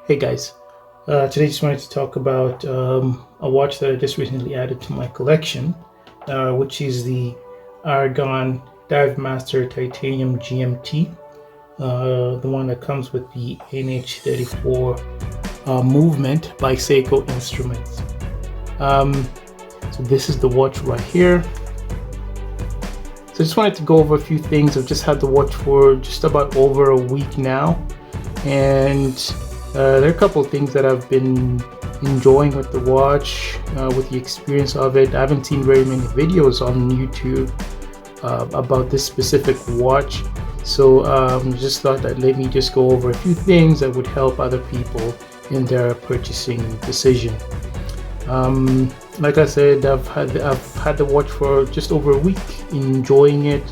Hey guys, today I just wanted to talk about a watch that I just recently added to my collection, which is the Aragon Divemaster Titanium GMT, the one that comes with the NH34 movement by Seiko Instruments. So this is the watch right here. So I just wanted to go over a few things. I've just had the watch for just about over a week now, and there are a couple of things that I've been enjoying with the watch, with the experience of it. I haven't seen very many videos on YouTube about this specific watch, so just thought that let me just go over a few things that would help other people in their purchasing decision. Like I said, I've had the watch for just over a week, enjoying it.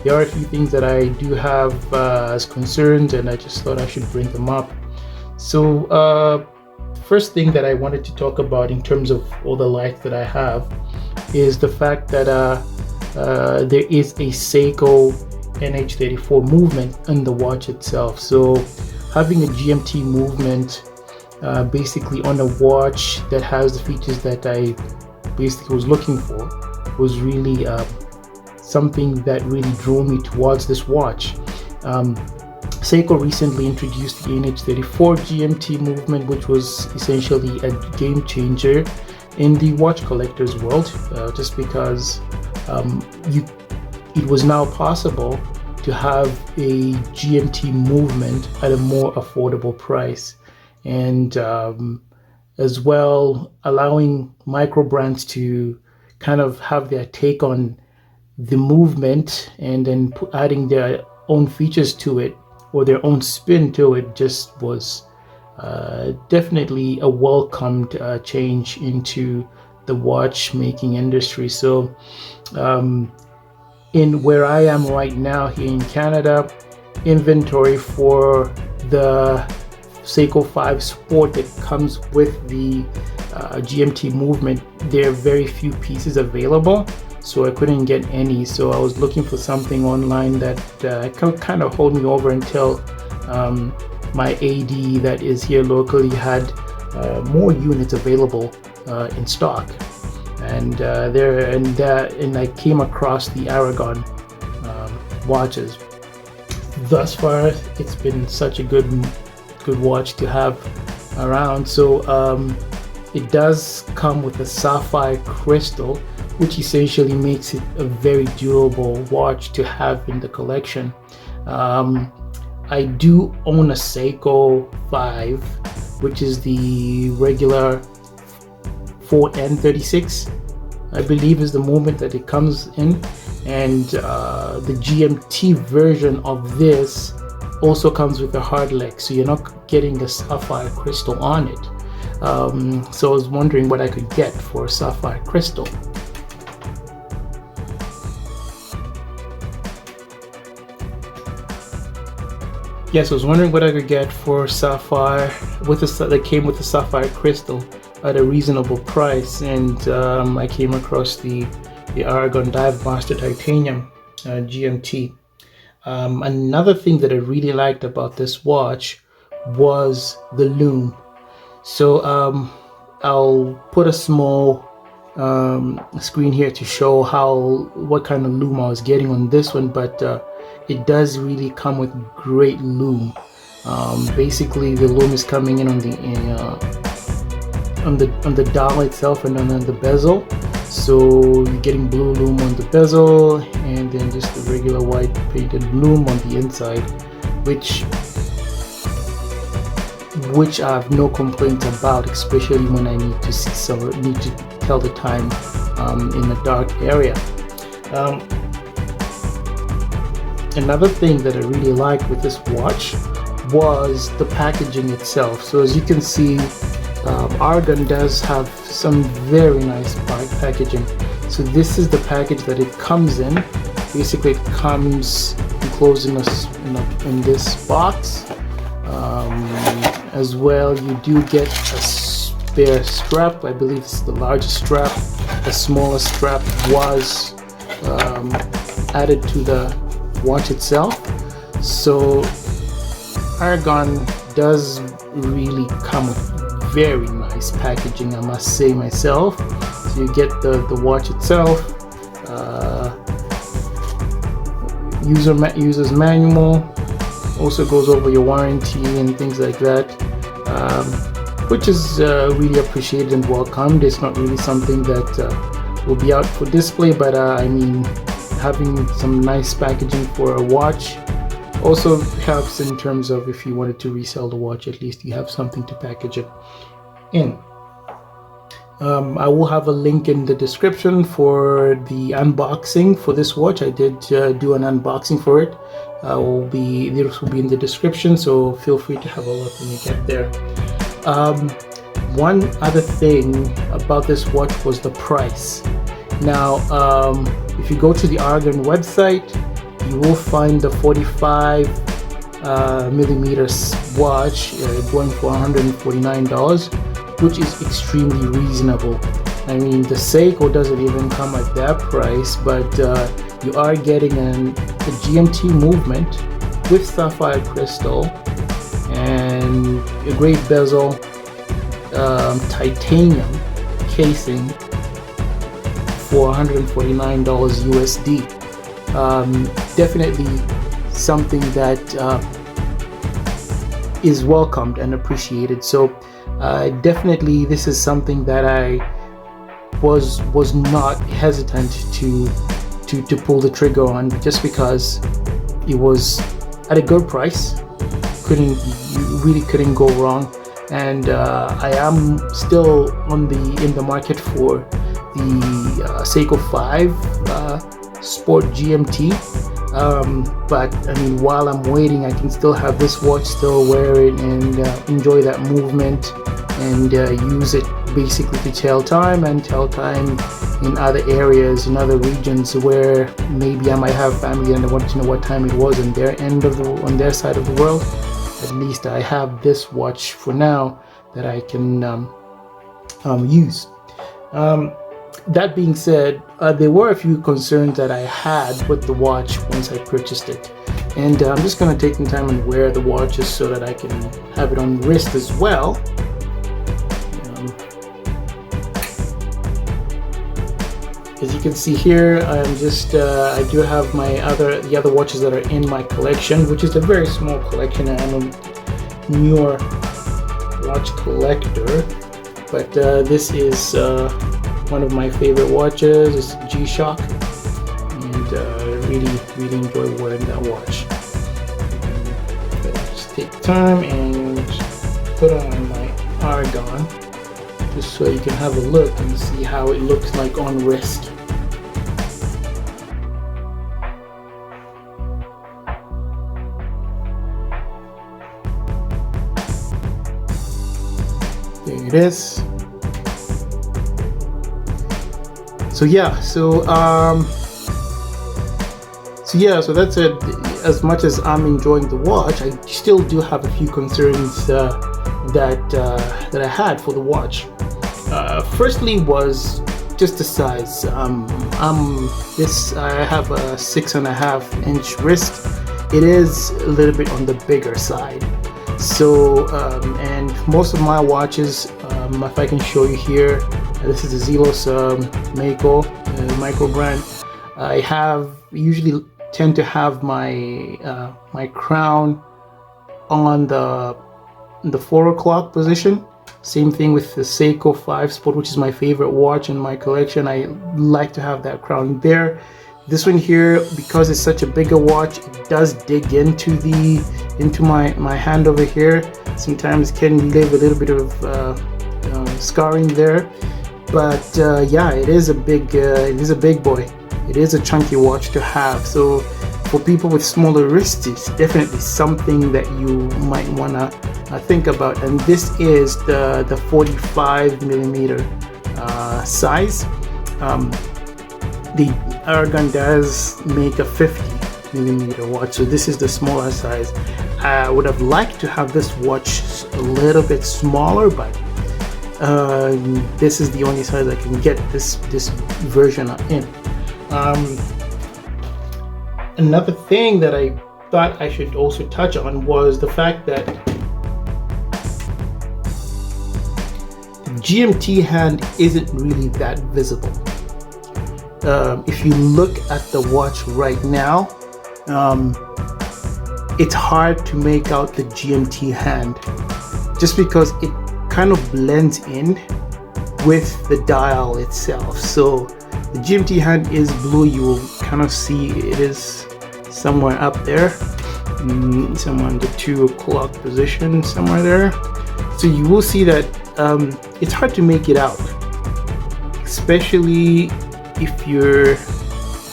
There are a few things that I do have as concerns, and I just thought I should bring them up. So first thing that I wanted to talk about in terms of all the lights that I have is the fact that there is a Seiko NH34 movement in the watch itself. So having a GMT movement basically on a watch that has the features that I basically was looking for was really something that really drew me towards this watch. Seiko recently introduced the NH34 GMT movement, which was essentially a game changer in the watch collector's world, just because it was now possible to have a GMT movement at a more affordable price, and as well allowing micro brands to kind of have their take on the movement and then adding their own features to it or their own spin to it just was definitely a welcomed change into the watchmaking industry. So in where I am right now here in Canada, inventory for the Seiko 5 Sport that comes with the GMT movement, there are very few pieces available, so I couldn't get any. So I was looking for something online that could kind of hold me over until my AD that is here locally had more units available in stock, and I came across the Aragon watches. Thus far, it's been such a good watch to have around. So it does come with a sapphire crystal, which essentially makes it a very durable watch to have in the collection. I do own a Seiko 5, which is the regular 4N36, I believe is the movement that it comes in, and the GMT version of this also comes with a hard leg, so you're not getting a sapphire crystal on it. So I was wondering what I could get for a sapphire crystal. Yes, I was wondering what I could get for sapphire that came with a sapphire crystal at a reasonable price, and I came across the Aragon Divemaster Titanium GMT. Another thing that I really liked about this watch was the lume. So I'll put a small screen here to show what kind of lume I was getting on this one, but it does really come with great lume. Basically, the lume is coming in on the dial itself and on the bezel. So you're getting blue lume on the bezel, and then just the regular white painted lume on the inside, which I have no complaints about, especially when I need to tell the time in a dark area. Another thing that I really liked with this watch was the packaging itself. So as you can see, Aragon does have some very nice packaging. So this is the package that it comes in. Basically, it comes enclosed in this box. As well, you do get a spare strap. I believe it's the largest strap. The smallest strap was added to the watch itself. So Aragon does really come with very nice packaging, I must say myself. So you get the watch itself, user's manual, also goes over your warranty and things like that, which is really appreciated and welcomed. It's not really something that will be out for display, but I mean, having some nice packaging for a watch also helps in terms of if you wanted to resell the watch, at least you have something to package it in. I will have a link in the description for the unboxing for this watch. I did do an unboxing for it. This will be in the description, so feel free to have a look when you get there. One other thing about this watch was the price. Now, if you go to the Aragon website, you will find the 45 millimeter watch going for $149, which is extremely reasonable. I mean, the Seiko doesn't even come at that price, but you are getting a GMT movement with sapphire crystal and a great bezel, titanium casing for $149 USD. Definitely something that is welcomed and appreciated. So definitely this is something that I was not hesitant to pull the trigger on, just because it was at a good price. You really couldn't go wrong. And I am still in the market for the Seiko 5 Sport GMT, but I mean, while I'm waiting, I can still have this watch, still wear it and enjoy that movement, and use it basically to tell time in other areas, in other regions where maybe I might have family and I want to know what time it was on their side of the world. At least I have this watch for now that I can use. That being said, there were a few concerns that I had with the watch once I purchased it, and I'm just going to take some time and wear the watches so that I can have it on wrist as well. As you can see here, I'm just I do have the other watches that are in my collection, which is a very small collection. I'm a newer watch collector, but this is one of my favorite watches. It's G-Shock, and really enjoy wearing that watch. Just take time and put on my Aragon, just so you can have a look and see how it looks like on wrist. There it is. So that's it. As much as I'm enjoying the watch, I still do have a few concerns that I had for the watch. Firstly was just the size. I have a 6.5 inch wrist. It is a little bit on the bigger side. So and most of my watches, if I can show you here, this is the Zelos micro brand. I usually tend to have my my crown on the 4 o'clock position. Same thing with the Seiko 5 Sport, which is my favorite watch in my collection. I like to have that crown there. This one here, because it's such a bigger watch, it does dig into my hand over here. Sometimes can leave a little bit of scarring there, but yeah, it is a big boy. It is a chunky watch to have. So for people with smaller wrists, it's definitely something that you might want to think about. And this is the 45 millimeter size. The Aragon does make a 50 millimeter watch, so this is the smaller size. I would have liked to have this watch a little bit smaller, but this is the only size I can get this version in. Another thing that I thought I should also touch on was the fact that GMT hand isn't really that visible. If you look at the watch right now, it's hard to make out the GMT hand just because it kind of blends in with the dial itself. So the GMT hand is blue. You will kind of see it is somewhere up there, somewhere in the 2 o'clock position, somewhere there. So you will see that it's hard to make it out, especially if you're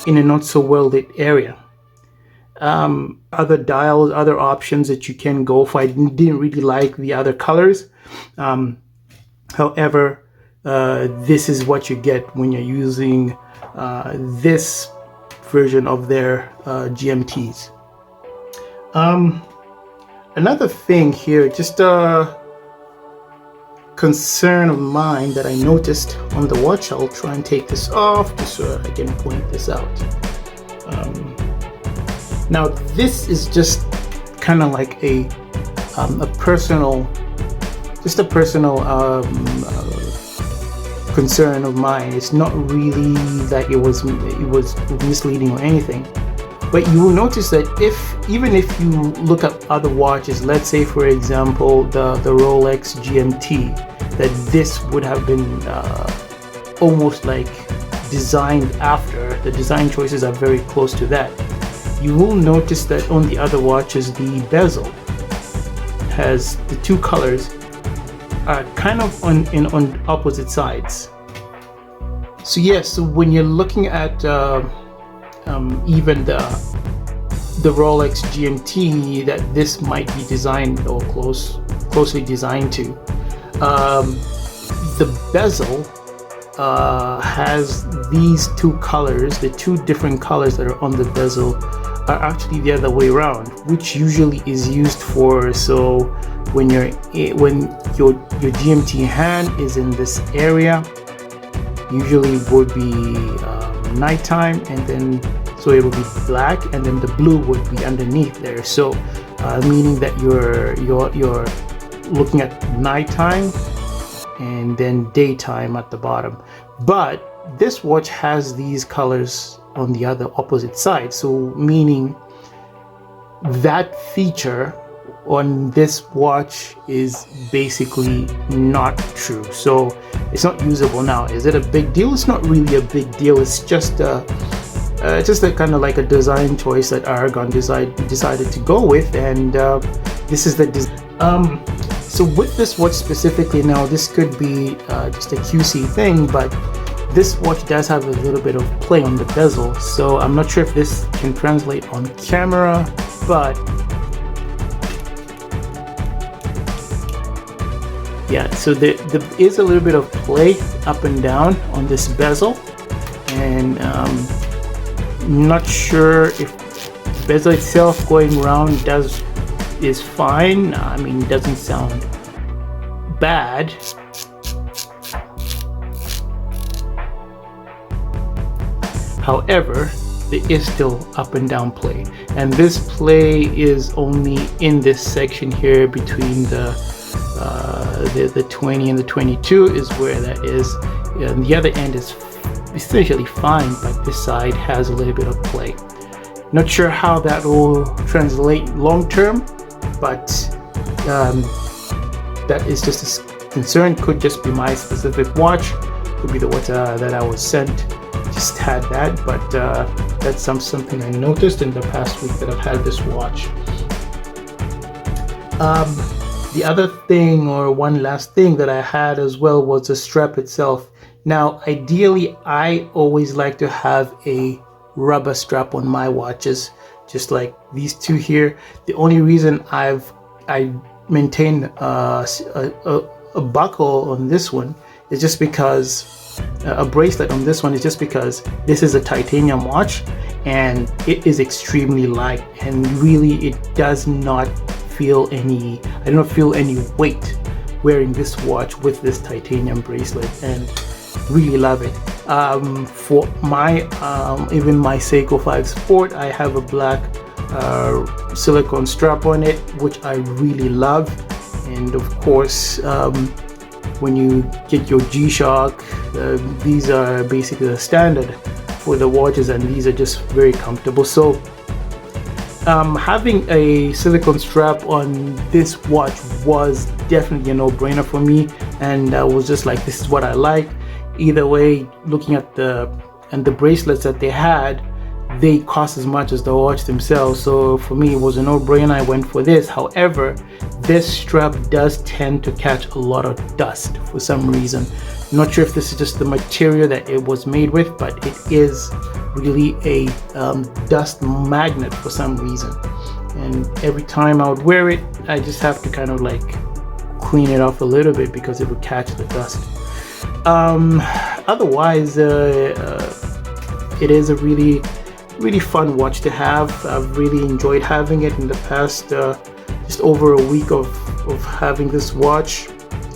in a not so well lit area. Other dials, other options that you can go for. I didn't really like the other colors. However, this is what you get when you're using this version of their GMTs. Another thing here, just a concern of mine that I noticed on the watch. I'll try and take this off just so I can point this out. Now this is just kind of like a personal concern of mine. It's not really that it was misleading or anything, but you will notice that even if you look at other watches, let's say for example the Rolex GMT, that this would have been almost like designed after. The design choices are very close to that. You will notice that on the other watches, the bezel has the 2 colors are kind of on opposite sides. So yes, so when you're looking at even the Rolex GMT, that this might be designed or closely designed to, the bezel has these 2 colors. The 2 different colors that are on the bezel are actually the other way around, which usually is used for, so when your GMT hand is in this area, usually would be nighttime, and then so it will be black, and then the blue would be underneath there. So meaning that you're looking at nighttime and then daytime at the bottom. But this watch has these colors on the other opposite side, so meaning that feature on this watch is basically not true. So it's not usable now. Is it a big deal? It's not really a big deal. It's just a kind of like a design choice that Aragon decided to go with, and this is the so with this watch specifically, now this could be just a QC thing, but this watch does have a little bit of play on the bezel, so I'm not sure if this can translate on camera, but yeah, so there is a little bit of play up and down on this bezel, and not sure if the bezel itself going around is fine. I mean, it doesn't sound bad. However, there is still up and down play, and this play is only in this section here between the 20 and the 22 is where that is, and the other end is essentially fine, but this side has a little bit of play. Not sure how that will translate long term, but that is just a concern. Could just be my specific watch, could be the watch that I was sent. Just had that, but that's something I noticed in the past week that I've had this watch. The other thing, or one last thing that I had as well, was the strap itself. Now ideally I always like to have a rubber strap on my watches, just like these 2 here. The only reason I maintain a buckle on this one is just because a bracelet on this one is just because this is a titanium watch and it is extremely light, and really it does not feel any, I do not feel any weight wearing this watch with this titanium bracelet, and really love it. For my even my Seiko 5 Sport, I have a black silicone strap on it, which I really love, and of course when you get your G-Shock. These are basically the standard for the watches, and these are just very comfortable. So having a silicone strap on this watch was definitely a no-brainer for me, and I was just like, this is what I like. Either way, looking at the bracelets that they had, they cost as much as the watch themselves, so for me it was a no-brainer. I went for this. However, this strap does tend to catch a lot of dust for some reason. I'm not sure if this is just the material that it was made with, but it is really a dust magnet for some reason, and every time I would wear it, I just have to kind of like clean it off a little bit because it would catch the dust. Otherwise, it is a really fun watch to have. I've really enjoyed having it in the past just over a week of having this watch.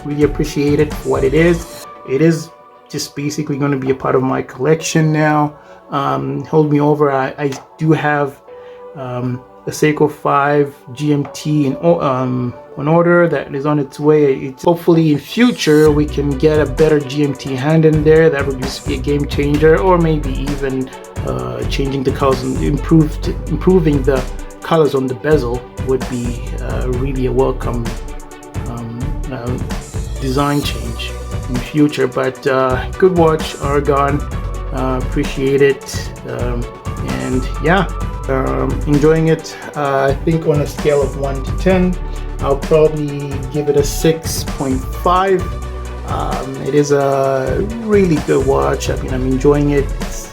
Really appreciate it for what it is. It is just basically going to be a part of my collection now. Hold me over. I do have a Seiko 5 GMT on order that is on its way. Hopefully in future we can get a better GMT hand in there. That would just be a game changer, or maybe even changing the colors and improving the colors on the bezel would be really a welcome design change in the future. But good watch, Aragon. Appreciate it, and yeah, enjoying it. I think on a scale of 1 to 10, I'll probably give it a 6.5. It is a really good watch. I mean, I'm enjoying it. It's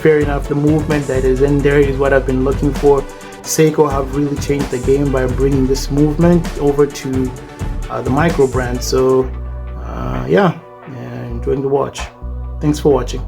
fair enough. The movement that is in there is what I've been looking for. Seiko have really changed the game by bringing this movement over to the micro brand. So yeah, enjoying the watch. Thanks for watching.